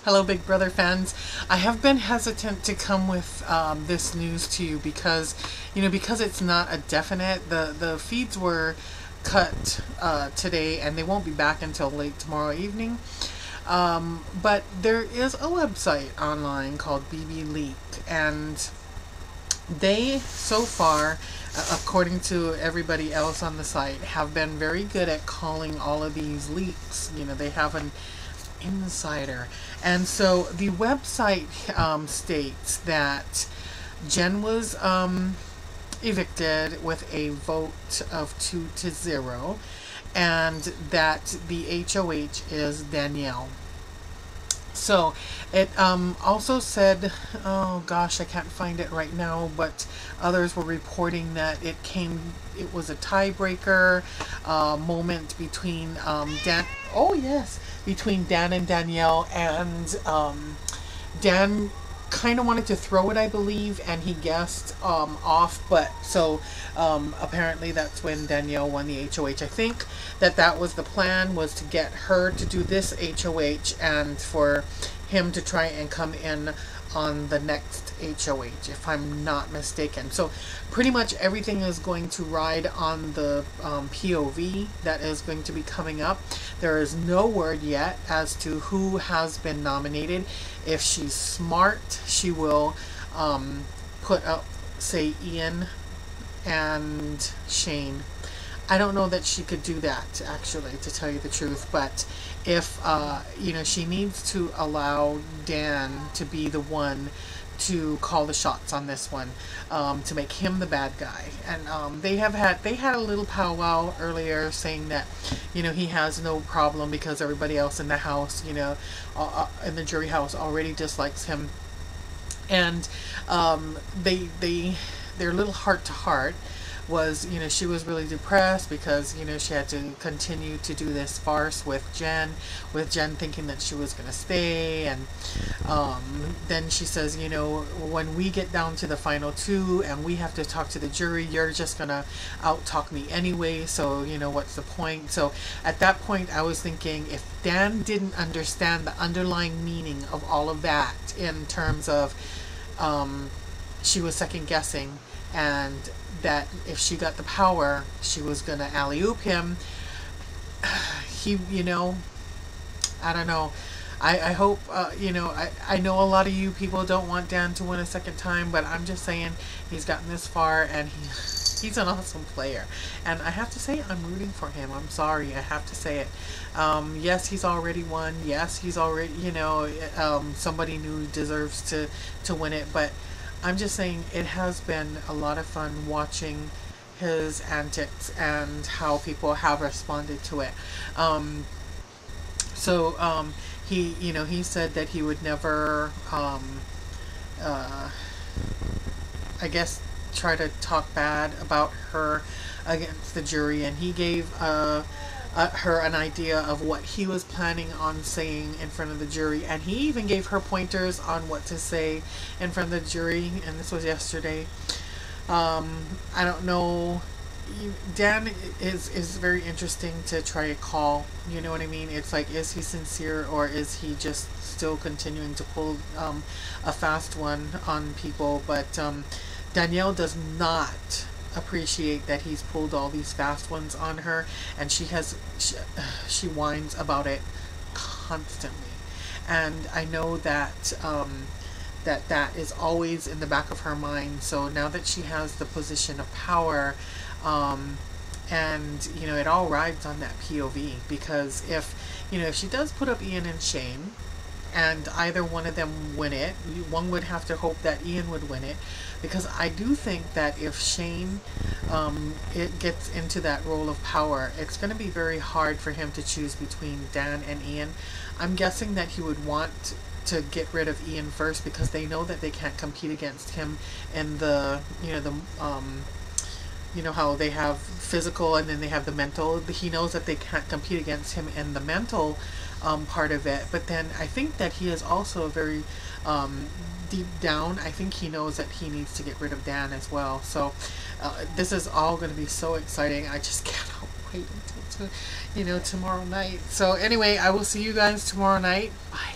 Hello, Big Brother fans. I have been hesitant to come with this news to you because, because it's not a definite. The feeds were cut today, and they won't be back until late tomorrow evening. But there is a website online called BB Leak, and they, so far, according to everybody else on the site, have been very good at calling all of these leaks. They have an insider. And so the website states that Jen was evicted with a vote of 2-0, and that the HOH is Danielle. So it also said, oh gosh, I can't find it right now, but others were reporting that it was a tiebreaker moment between between Dan and Danielle, and Dan kind of wanted to throw it, I believe, and he guessed off, but so apparently that's when Danielle won the HOH. I think that was the plan, was to get her to do this HOH and for him to try and come in on the next HOH, if I'm not mistaken. So pretty much everything is going to ride on the POV that is going to be coming up. There is no word yet as to who has been nominated. If she's smart, she will put up, say, Ian and Shane. I don't know that she could do that, actually, to tell you the truth, but if she needs to allow Dan to be the one to call the shots on this one, to make him the bad guy. And they had a little powwow earlier saying that he has no problem because everybody else in the house, in the jury house, already dislikes him. And their little heart to heart was, she was really depressed because, she had to continue to do this farce with Jen thinking that she was going to stay. And then she says, when we get down to the final two and we have to talk to the jury, you're just going to out-talk me anyway, so, what's the point? So at that point, I was thinking, if Dan didn't understand the underlying meaning of all of that, in terms of she was second-guessing, and that if she got the power, she was going to alley-oop him. I don't know. I hope, I know a lot of you people don't want Dan to win a second time, but I'm just saying he's gotten this far, and he's an awesome player. And I have to say, I'm rooting for him. I'm sorry, I have to say it. Yes, he's already won. Yes, he's already, somebody new deserves to win it, but I'm just saying it has been a lot of fun watching his antics and how people have responded to it. He said that he would never, I guess, try to talk bad about her against the jury, and he gave her an idea of what he was planning on saying in front of the jury, and he even gave her pointers on what to say in front of the jury, and this was yesterday. I don't know. Dan is very interesting to try to call. You know what I mean? It's like, is he sincere, or is he just still continuing to pull a fast one on people? But Danielle does not appreciate that he's pulled all these fast ones on her, and she whines about it constantly. And I know that that is always in the back of her mind. So now that she has the position of power, and it all rides on that POV, because if she does put up Ian and Shane, and either one of them win it, one would have to hope that Ian would win it, because I do think that if Shane it gets into that role of power, it's going to be very hard for him to choose between Dan and Ian. I'm guessing that he would want to get rid of Ian first, because they know that they can't compete against him in the how they have physical and then they have the mental. He knows that they can't compete against him in the mental part of it. But then I think that he is also very deep down, I think he knows that he needs to get rid of Dan as well. So this is all going to be so exciting. I just cannot wait until tomorrow night. So anyway, I will see you guys tomorrow night. Bye.